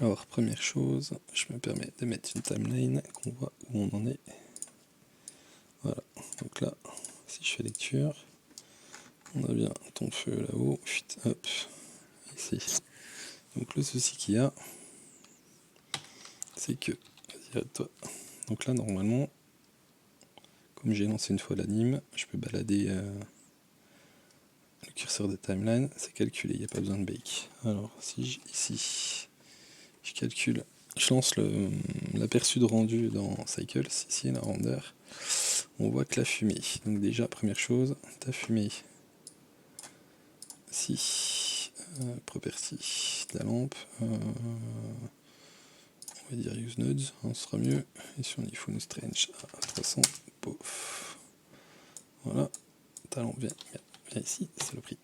Alors, première chose, je me permets de mettre une timeline, qu'on voit où on en est. Voilà, donc là, si je fais lecture, on a bien ton feu là-haut, hop, ici. Donc le souci qu'il y a, c'est que, vas-y, arrête-toi. Donc là, normalement, comme j'ai lancé une fois l'anime, je peux balader le curseur de timeline, c'est calculé, il n'y a pas besoin de bake. Alors, si ici, je calcule, je lance l'aperçu de rendu dans Cycles, ici, la render, on voit que la fumée. Donc déjà, première chose, ta fumée, si, property de la lampe, on va dire use nodes, ce sera mieux. Et si on dit full strange à 300, pof. Voilà, ta lampe, viens ici, c'est le prix.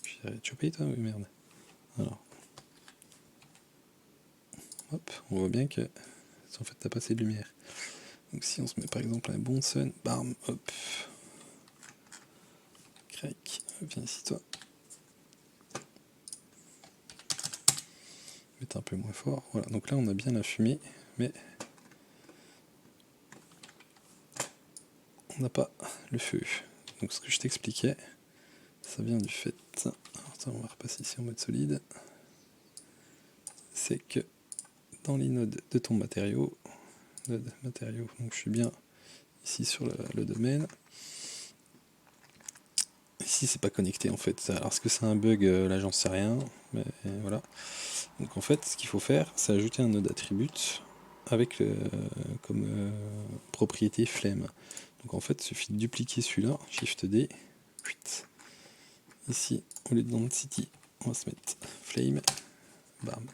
J'ai chopé toi, oui merde. Alors, hop, on voit bien que en fait t'as pas assez de lumière. Donc si on se met par exemple un bon sun, bam, hop, crac, viens ici toi. Mettre un peu moins fort, voilà, donc là on a bien la fumée, mais on n'a pas le feu. Donc ce que je t'expliquais, ça vient du fait, alors attends, on va repasser ici en mode solide, c'est que dans les nodes de ton matériau, donc je suis bien ici sur le domaine. Ici c'est pas connecté en fait. Alors est-ce que c'est un bug, là j'en sais rien, mais voilà. Donc en fait ce qu'il faut faire c'est ajouter un node attribute avec comme propriété flame. Donc en fait il suffit de dupliquer celui-là, Shift D, ici au lieu de density on va se mettre flame, bam.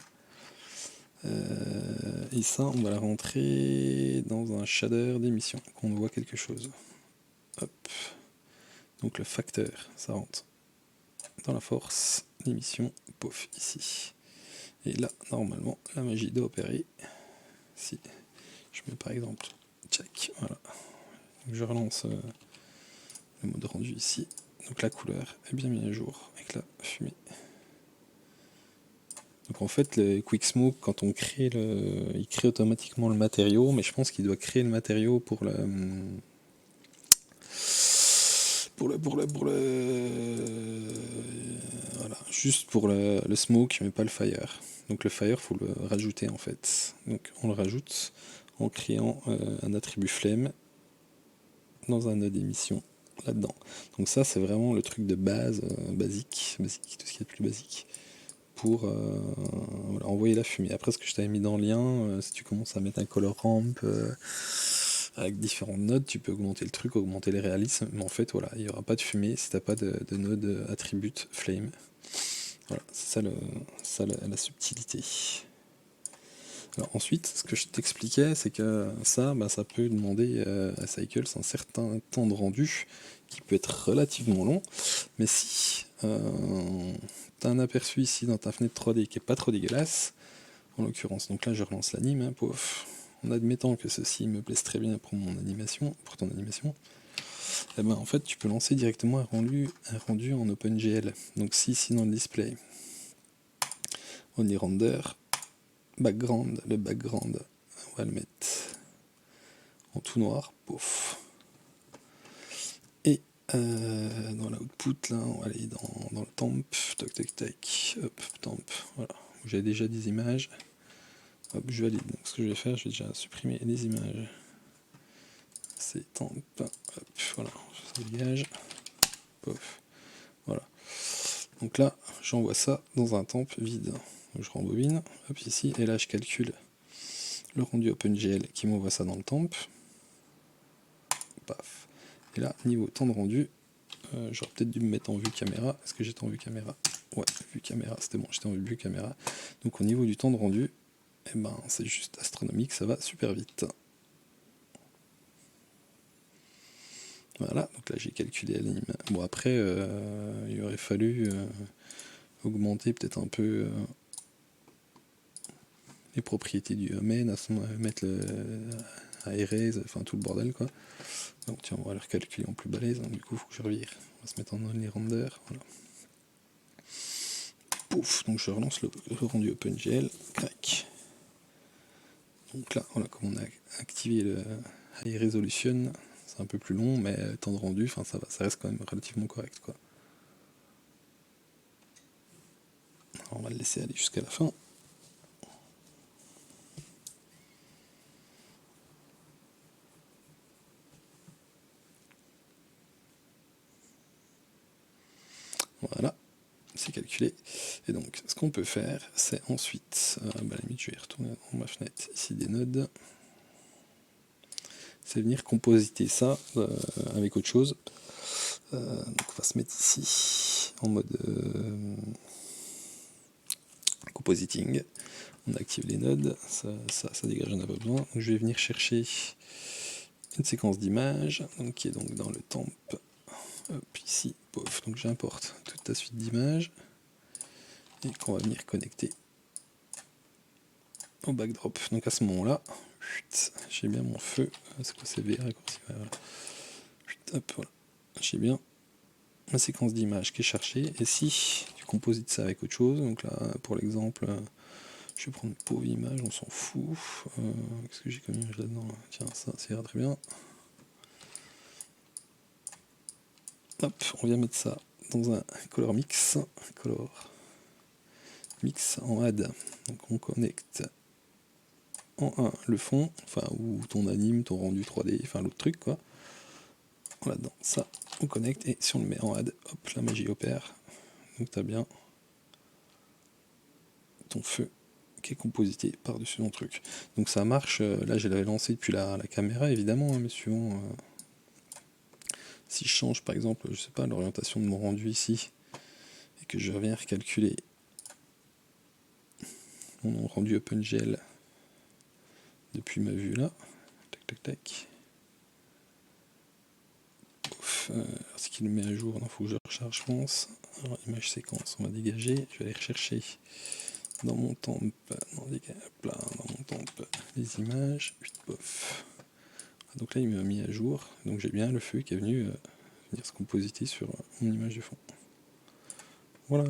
Et ça on va la rentrer dans un shader d'émission, qu'on voit quelque chose. Hop. Donc le facteur, ça rentre dans la force d'émission, pof, ici. Et là, normalement, la magie doit opérer. Si je mets par exemple, check, voilà. Donc je relance le mode rendu ici. Donc la couleur est bien mise à jour avec la fumée. Donc en fait, le Quick Smoke, quand on crée il crée automatiquement le matériau, mais je pense qu'il doit créer le matériau pour le voilà, juste pour le smoke, mais pas le fire. Donc le fire, faut le rajouter en fait. Donc on le rajoute en créant un attribut flame dans un node émission là-dedans. Donc ça, c'est vraiment le truc de base, basique, tout ce qui est plus basique, pour voilà, envoyer la fumée. Après, ce que je t'avais mis dans le lien, si tu commences à mettre un color ramp avec différentes nodes, tu peux augmenter le truc, augmenter les réalismes, mais en fait, voilà, il n'y aura pas de fumée si t'as pas de node attribute flame. Voilà, c'est ça, la subtilité. Alors ensuite, ce que je t'expliquais, c'est que ça, ça peut demander à Cycles un certain temps de rendu qui peut être relativement long, mais si tu as un aperçu ici dans ta fenêtre 3D qui est pas trop dégueulasse, en l'occurrence, donc là je relance l'anime, hein, en admettant que ceci me plaise très bien pour mon animation, pour ton animation, et en fait tu peux lancer directement un rendu en OpenGL. Donc si ici dans le display, on y render, background, le background, on va le mettre en tout noir, pouf. Et dans l'output, là, on va aller dans le temp, tac tac tac, hop, temp, voilà. J'ai déjà des images, hop, je valide. Donc ce que je vais faire, je vais déjà supprimer les images. C'est temp, hop, voilà, ça dégage, pof, voilà. Donc là, j'envoie ça dans un temp vide. Donc je rembobine, hop, ici, et là je calcule le rendu OpenGL qui m'envoie ça dans le temp. Paf. Et là, niveau temps de rendu, j'aurais peut-être dû me mettre en vue caméra. Est-ce que j'étais en vue caméra? Ouais, vue caméra, c'était bon, j'étais en vue caméra. Donc au niveau du temps de rendu, c'est juste astronomique, ça va super vite. Voilà, donc là j'ai calculé l'anime. Bon après, il aurait fallu augmenter peut-être un peu les propriétés du domaine, mettre à erase, enfin tout le bordel quoi. Donc tiens, on va le recalculer en plus balèze, donc du coup il faut que je revire. On va se mettre en only render, voilà. pouf, donc je relance le rendu OpenGL, crac. Donc là, voilà, comme on a activé le High Resolution, c'est un peu plus long, mais temps de rendu, enfin ça reste quand même relativement correct, quoi. Alors, on va le laisser aller jusqu'à la fin. Voilà, c'est calculé. Et donc, ce qu'on peut faire, c'est ensuite, à la limite, je vais retourner dans ma fenêtre ici des nodes, c'est venir compositer ça avec autre chose. Donc on va se mettre ici en mode compositing. On active les nodes, ça dégage, on n'a pas besoin. Donc je vais venir chercher une séquence d'images, qui est donc dans le temp. Hop, ici, pof. Donc j'importe toute ta suite d'images et qu'on va venir connecter au backdrop. Donc à ce moment-là, j'ai bien mon feu. C'est quoi, c'est V raccourci, voilà. Hop, voilà. J'ai bien ma séquence d'images qui est cherchée. Et si tu composites ça avec autre chose, donc là, pour l'exemple, je vais prendre une pauvre image, on s'en fout. Qu'est-ce que j'ai comme image là-dedans? Tiens, ça ira très bien. Hop, on vient mettre ça dans un color mix en add. Donc on connecte en 1 le fond, enfin, ou ton anime, ton rendu 3D, enfin l'autre truc, quoi. Là-dedans, ça, on connecte, et si on le met en add, hop, la magie opère. Donc tu as bien ton feu qui est composité par-dessus ton truc. Donc ça marche, là je l'avais lancé depuis la caméra évidemment, hein, mais suivant, si je change par exemple, je sais pas, l'orientation de mon rendu ici, et que je reviens recalculer mon rendu OpenGL depuis ma vue là, tac tac tac, ce qu'il met à jour, il faut que je recharge je pense. Alors image séquence, on va dégager, je vais aller rechercher dans mon temp, dans mon temp, les images, pof. Donc là il m'a mis à jour, donc j'ai bien le feu qui est venu venir se compositer sur mon image de fond. Voilà.